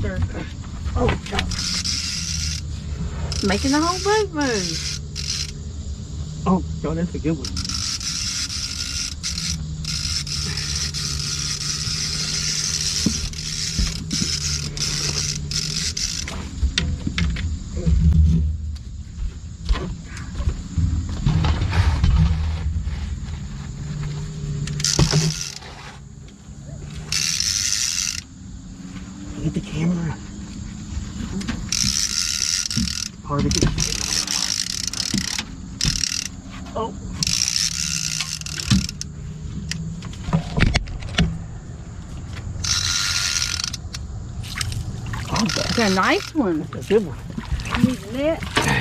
monster. Oh, God. Making the whole boat move. Oh, God, that's a good one. Get the camera. Hard to get. Oh. Oh, It's a nice one. that's a good one. You need a net.